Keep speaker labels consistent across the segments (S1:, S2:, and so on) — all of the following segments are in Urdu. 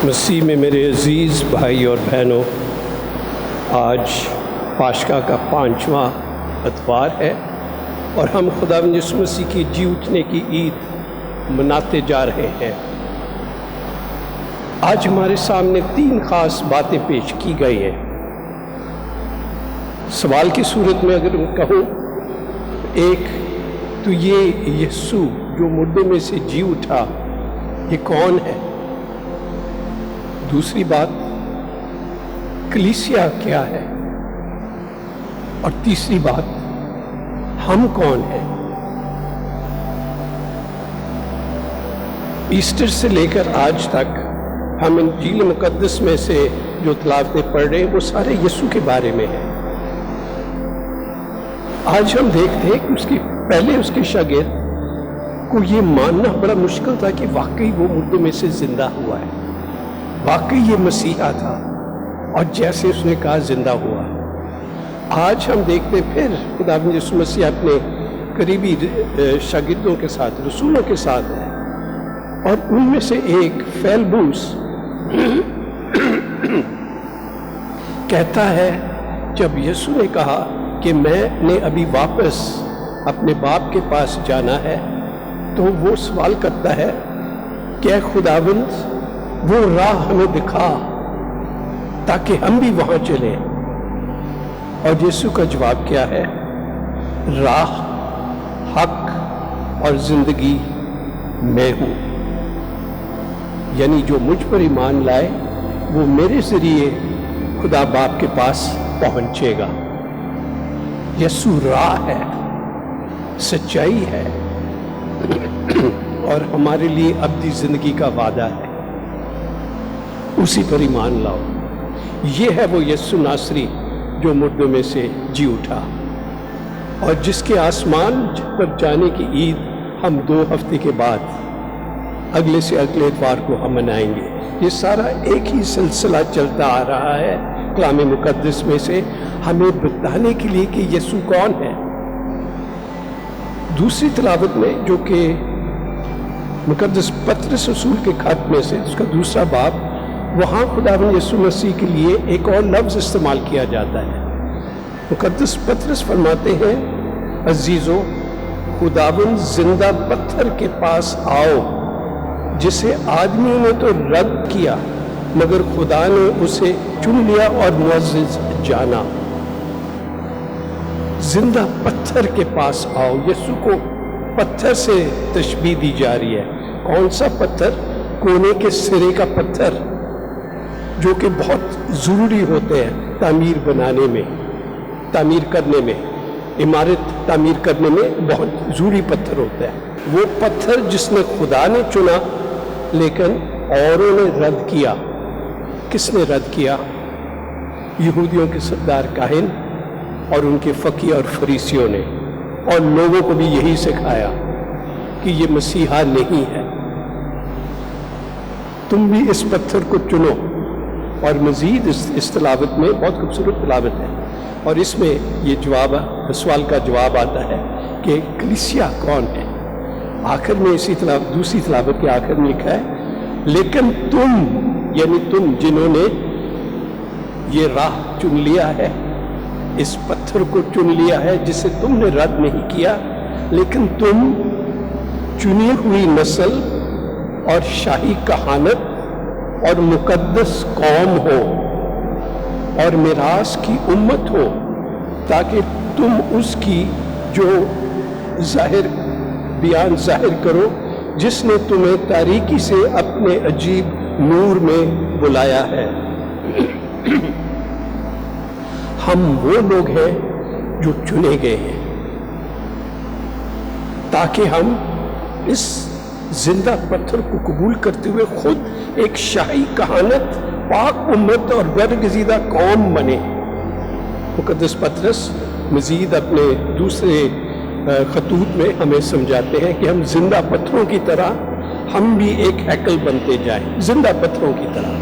S1: مسیح میں میرے عزیز بھائی اور بہنوں، آج پاشکا کا 5واں اتوار ہے اور ہم خداوند یسوع مسیح کی جی اٹھنے کی عید مناتے جا رہے ہیں۔ آج ہمارے سامنے 3 خاص باتیں پیش کی گئی ہیں۔ سوال کی صورت میں اگر کہوں، ایک تو یہ یسوع جو مردوں میں سے جی اٹھا، یہ کون ہے؟ دوسری بات، کلیسیا کیا ہے؟ اور تیسری بات، ہم کون ہیں؟ ایسٹر سے لے کر آج تک ہم انجیل مقدس میں سے جو تلاوتیں پڑھ رہے ہیں وہ سارے یسوع کے بارے میں ہیں۔ آج ہم دیکھتے ہیں کہ پہلے اس کے شاگرد کو یہ ماننا بڑا مشکل تھا کہ واقعی وہ مردوں میں سے زندہ ہوا ہے، واقعی یہ مسیحا تھا، اور جیسے اس نے کہا زندہ ہوا۔ آج ہم دیکھتے ہیں پھر خداوند یسوع مسیح اپنے قریبی شاگردوں کے ساتھ، رسولوں کے ساتھ ہے، اور ان میں سے ایک فیلبوس کہتا ہے، جب یسوع نے کہا کہ میں نے ابھی واپس اپنے باپ کے پاس جانا ہے، تو وہ سوال کرتا ہے کہ اے خداوند، وہ راہ ہمیں دکھا تاکہ ہم بھی وہاں چلیں۔ اور یسوع کا جواب کیا ہے؟ راہ، حق اور زندگی میں ہوں، یعنی جو مجھ پر ایمان لائے وہ میرے ذریعے خدا باپ کے پاس پہنچے گا۔ یسوع راہ ہے، سچائی ہے، اور ہمارے لیے ابدی زندگی کا وعدہ ہے۔ اسی پر ایمان لاؤ۔ یہ ہے وہ یسوع ناصری جو مردوں میں سے جی اٹھا، اور جس کے آسمان پر جانے کی عید ہم 2 ہفتے کے بعد اگلے سے اگلے اتوار کو ہم منائیں گے۔ یہ سارا ایک ہی سلسلہ چلتا آ رہا ہے کلام مقدس میں سے، ہمیں بتانے کے لیے کہ یسوع کون ہے۔ دوسری تلاوت میں جو کہ مقدس پطرس رسول کے خط میں سے اس کا 2 باب، وہاں خداوند یسوع مسیح کے لیے ایک اور لفظ استعمال کیا جاتا ہے۔ مقدس پطرس فرماتے ہیں، عزیزو، خداوند زندہ پتھر کے پاس آؤ، جسے آدمیوں نے تو رد کیا مگر خدا نے اسے چن لیا اور معزز جانا۔ زندہ پتھر کے پاس آؤ۔ یسوع کو پتھر سے تشبیہ دی جا رہی ہے۔ کون سا پتھر؟ کونے کے سرے کا پتھر، جو کہ بہت ضروری ہوتے ہیں تعمیر بنانے میں، تعمیر کرنے میں، عمارت تعمیر کرنے میں بہت ضروری پتھر ہوتا ہے۔ وہ پتھر جس نے خدا نے چنا لیکن اوروں نے رد کیا۔ کس نے رد کیا؟ یہودیوں کے سردار کاہن اور ان کے فقیہ اور فریسیوں نے، اور لوگوں کو بھی یہی سکھایا کہ یہ مسیحا نہیں ہے، تم بھی اس پتھر کو چنو۔ اور مزید اس تلاوت میں بہت خوبصورت تلاوت ہے، اور اس میں یہ سوال کا جواب آتا ہے کہ کلیسیا کون ہے۔ آخر میں اسی دوسری تلاوت کے آخر میں لکھا ہے، لیکن تم، یعنی تم جنہوں نے یہ راہ چن لیا ہے، اس پتھر کو چن لیا ہے جسے تم نے رد نہیں کیا، لیکن تم چنی ہوئی نسل اور شاہی کہانت اور مقدس قوم ہو اور میراث کی امت ہو، تاکہ تم اس کی جو بیان ظاہر کرو جس نے تمہیں تاریکی سے اپنے عجیب نور میں بلایا ہے۔ ہم وہ لوگ ہیں جو چنے گئے ہیں تاکہ ہم اس زندہ پتھر کو قبول کرتے ہوئے خود ایک شاہی کہانت، پاک امت اور برگزیدہ قوم بنے۔ مقدس پطرس مزید اپنے دوسرے خطوط میں ہمیں سمجھاتے ہیں کہ ہم زندہ پتھروں کی طرح ہم بھی ایک ہیکل بنتے جائیں، زندہ پتھروں کی طرح۔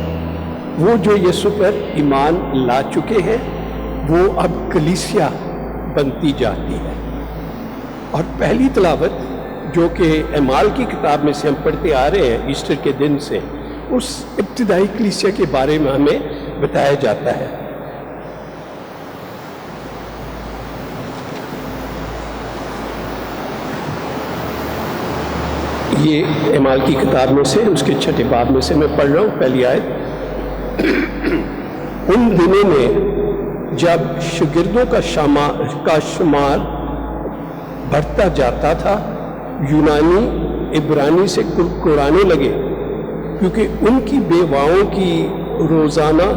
S1: وہ جو یسوع پر ایمان لا چکے ہیں وہ اب کلیسیا بنتی جاتی ہے۔ اور پہلی تلاوت جو کہ اعمال کی کتاب میں سے ہم پڑھتے آ رہے ہیں ایسٹر کے دن سے، اس ابتدائی کلیسیا کے بارے میں ہمیں بتایا جاتا ہے۔ یہ اعمال کی کتاب میں سے اس کے 6 باب میں سے میں پڑھ رہا ہوں، پہلی آیت۔ ان دنوں میں جب شاگردوں کا شمار بڑھتا جاتا تھا، یونانی عبرانی سے کڑکڑانے لگے، کیونکہ ان کی بیواؤں کی روزانہ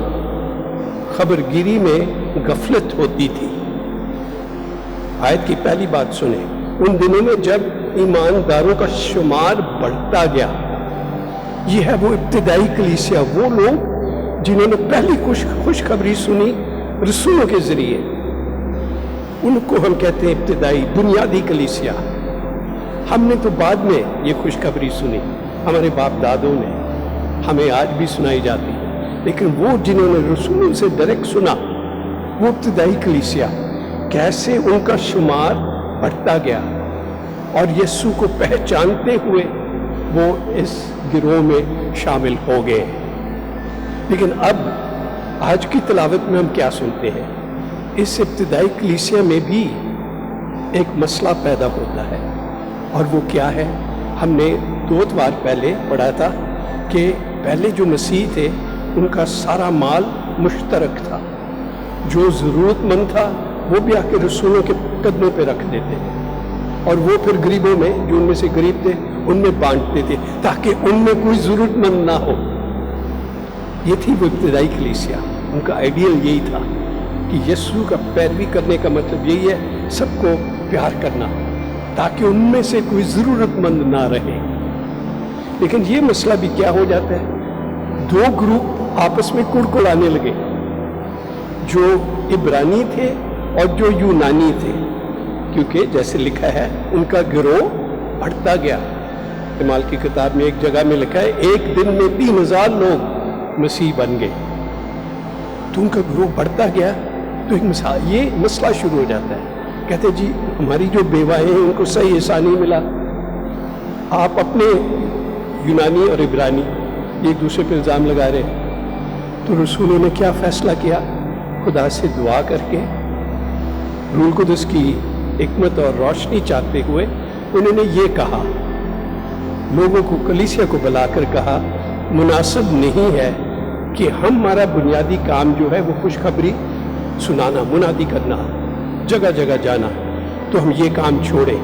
S1: خبرگیری میں غفلت ہوتی تھی۔ آیت کی پہلی بات سنیں، ان دنوں میں جب ایمانداروں کا شمار بڑھتا گیا۔ یہ ہے وہ ابتدائی کلیسیا، وہ لوگ جنہوں نے پہلی خوشخبری سنی رسولوں کے ذریعے، ان کو ہم کہتے ہیں ابتدائی بنیادی کلیسیا۔ ہم نے تو بعد میں یہ خوشخبری سنی، ہمارے باپ دادوں نے، ہمیں آج بھی سنائی جاتی، لیکن وہ جنہوں نے رسولوں سے ڈائریکٹ سنا، وہ ابتدائی کلیسیا، کیسے ان کا شمار بڑھتا گیا اور یسوع کو پہچانتے ہوئے وہ اس گروہ میں شامل ہو گئے۔ لیکن اب آج کی تلاوت میں ہم کیا سنتے ہیں؟ اس ابتدائی کلیسیا میں بھی ایک مسئلہ پیدا ہوتا ہے، اور وہ کیا ہے؟ ہم نے 2 اتوار پہلے پڑھا تھا کہ پہلے جو مسیح تھے ان کا سارا مال مشترک تھا، جو ضرورت مند تھا وہ بھی آ کے رسولوں کے قدموں پہ رکھ دیتے تھے، اور وہ پھر غریبوں میں، جو ان میں سے غریب تھے، ان میں بانٹتے تھے تاکہ ان میں کوئی ضرورت مند نہ ہو۔ یہ تھی وہ ابتدائی کلیسیا، ان کا آئیڈیل یہی تھا کہ یسوع کا پیروی کرنے کا مطلب یہی ہے، سب کو پیار کرنا تاکہ ان میں سے کوئی ضرورت مند نہ رہے۔ لیکن یہ مسئلہ بھی کیا ہو جاتا ہے، 2 گروپ آپس میں کڑکڑانے لگے، جو عبرانی تھے اور جو یونانی تھے، کیونکہ جیسے لکھا ہے ان کا گروہ بڑھتا گیا۔ اعمال کی کتاب میں ایک جگہ میں لکھا ہے 1 دن میں 3000 لوگ مسیح بن گئے، تو ان کا گروہ بڑھتا گیا۔ تو یہ مسئلہ شروع ہو جاتا ہے، کہتے جی ہماری جو بیوائیں ہیں ان کو صحیح حصہ نہیں ملا، آپ اپنے یونانی اور عبرانی ایک دوسرے پہ الزام لگا رہے۔ تو رسولوں نے کیا فیصلہ کیا؟ خدا سے دعا کر کے، روح القدس کی حکمت اور روشنی چاہتے ہوئے انہوں نے یہ کہا، لوگوں کو، کلیسیا کو بلا کر کہا، مناسب نہیں ہے کہ ہمارا بنیادی کام جو ہے وہ خوشخبری سنانا، منادی کرنا، جگہ جگہ جانا، تو ہم یہ کام چھوڑیں۔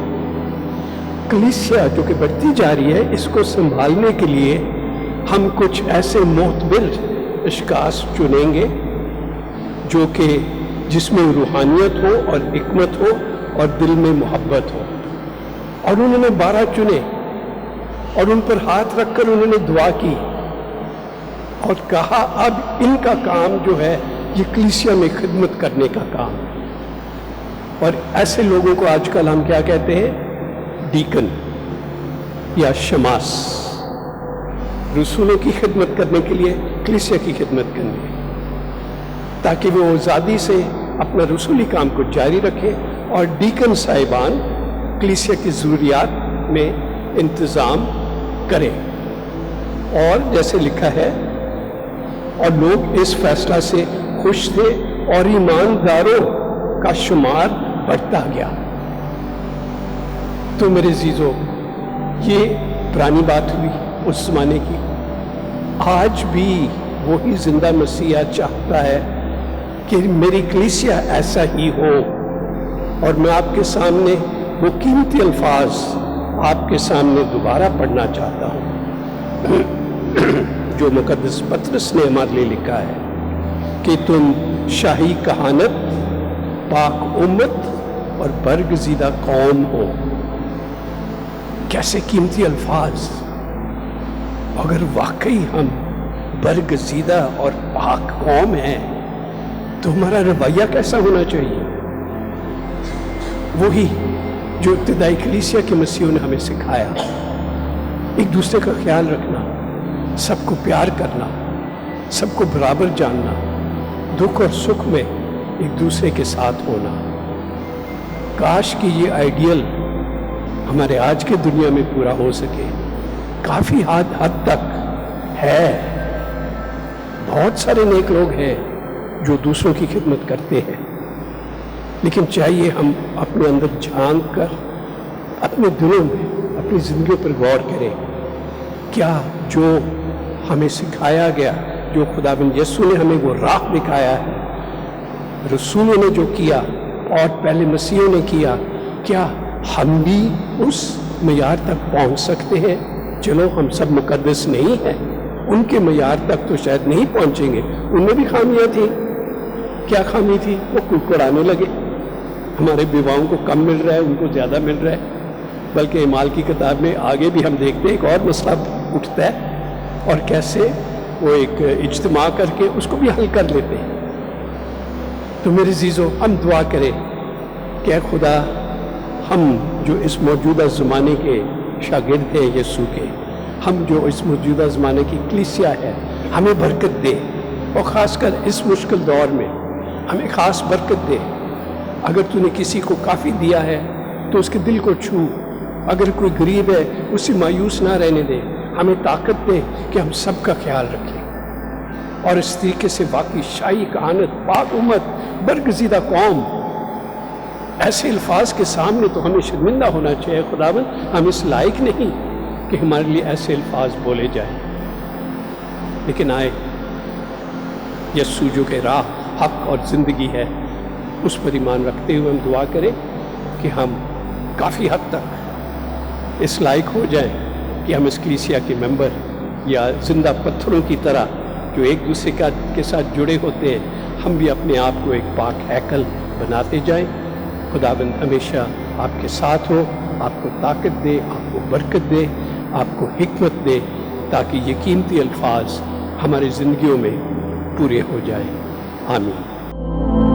S1: کلیسیا جو کہ بڑھتی جا رہی ہے، اس کو سنبھالنے کے لیے ہم کچھ ایسے معتبر اشخاص چنیں گے جو کہ جس میں روحانیت ہو اور حکمت ہو اور دل میں محبت ہو۔ اور انہوں نے 12 چنے اور ان پر ہاتھ رکھ کر انہوں نے دعا کی اور کہا اب ان کا کام جو ہے یہ کلیسیا میں خدمت کرنے کا کام۔ اور ایسے لوگوں کو آج کل ہم کیا کہتے ہیں؟ ڈیکن یا شماس، رسولوں کی خدمت کرنے کے لیے، کلیسیا کی خدمت کرنے، تاکہ وہ آزادی سے اپنا رسولی کام کو جاری رکھیں، اور ڈیکن صاحبان کلیسیا کی ضروریات میں انتظام کریں۔ اور جیسے لکھا ہے، اور لوگ اس فیصلہ سے خوش تھے اور ایمانداروں کا شمار بڑھتا گیا۔ تو میرے عزیزو، یہ پرانی بات ہوئی اس زمانے کی۔ آج بھی وہی زندہ مسیح چاہتا ہے کہ میری کلیسیا ایسا ہی ہو، اور میں آپ کے سامنے وہ قیمتی الفاظ آپ کے سامنے دوبارہ پڑھنا چاہتا ہوں جو مقدس پطرس نے ہمارے لیے لکھا ہے کہ تم شاہی کہانت، پاک امت اور برگزیدہ قوم ہو۔ کیسے قیمتی الفاظ! اگر واقعی ہم برگزیدہ اور پاک قوم ہیں تو ہمارا رویہ کیسا ہونا چاہیے؟ وہی جو ابتدائی کلیسیا کے مسیحوں نے ہمیں سکھایا، ایک دوسرے کا خیال رکھنا، سب کو پیار کرنا، سب کو برابر جاننا، دکھ اور سکھ میں ایک دوسرے کے ساتھ ہونا۔ کاش کہ یہ آئیڈیل ہمارے آج کے دنیا میں پورا ہو سکے۔ کافی حد تک ہے, بہت سارے نیک لوگ ہیں جو دوسروں کی خدمت کرتے ہیں, لیکن چاہیے ہم اپنے اندر جھانک کر اپنے دلوں میں اپنی زندگیوں پر غور کریں. کیا جو ہمیں سکھایا گیا, جو خداوند یسوع نے ہمیں وہ راہ دکھایا ہے, رسولوں نے جو کیا اور پہلے مسیحوں نے کیا, کیا ہم بھی اس معیار تک پہنچ سکتے ہیں؟ چلو ہم سب مقدس نہیں ہیں, ان کے معیار تک تو شاید نہیں پہنچیں گے, ان میں بھی خامیاں تھیں. کیا خامی تھی؟ وہ کڑکڑانے لگے, ہمارے بیواؤں کو کم مل رہا ہے, ان کو زیادہ مل رہا ہے. بلکہ اعمال کی کتاب میں آگے بھی ہم دیکھتے ہیں ایک اور مسئلہ اٹھتا ہے, اور کیسے وہ ایک اجتماع کر کے اس کو بھی حل کر لیتے ہیں. تو میرے عزیزو, ہم دعا کریں کہ اے خدا, ہم جو اس موجودہ زمانے کے شاگرد ہیں یسوع کے, ہم جو اس موجودہ زمانے کی کلیسیا ہے, ہمیں برکت دے, اور خاص کر اس مشکل دور میں ہمیں خاص برکت دے. اگر تو نے کسی کو کافی دیا ہے تو اس کے دل کو چھو, اگر کوئی غریب ہے اسے مایوس نہ رہنے دے. ہمیں طاقت دے کہ ہم سب کا خیال رکھیں, اور اس طریقے سے واقعی شاہی کہانت, پاک امت, برگزیدہ قوم, ایسے الفاظ کے سامنے تو ہمیں شرمندہ ہونا چاہیے. خداوند, ہم اس لائق نہیں کہ ہمارے لیے ایسے الفاظ بولے جائیں, لیکن آئے یسوع جو کہ راہ, حق اور زندگی ہے, اس پر ایمان رکھتے ہوئے ہم دعا کریں کہ ہم کافی حد تک اس لائق ہو جائیں کہ ہم اس کلیسیا کے ممبر یا زندہ پتھروں کی طرح جو ایک دوسرے کے ساتھ جڑے ہوتے ہیں, ہم بھی اپنے آپ کو ایک پاک ہیکل بناتے جائیں. خداوند ہمیشہ آپ کے ساتھ ہو, آپ کو طاقت دے, آپ کو برکت دے, آپ کو حکمت دے, تاکہ یہ قیمتی الفاظ ہماری زندگیوں میں پورے ہو جائیں. آمین.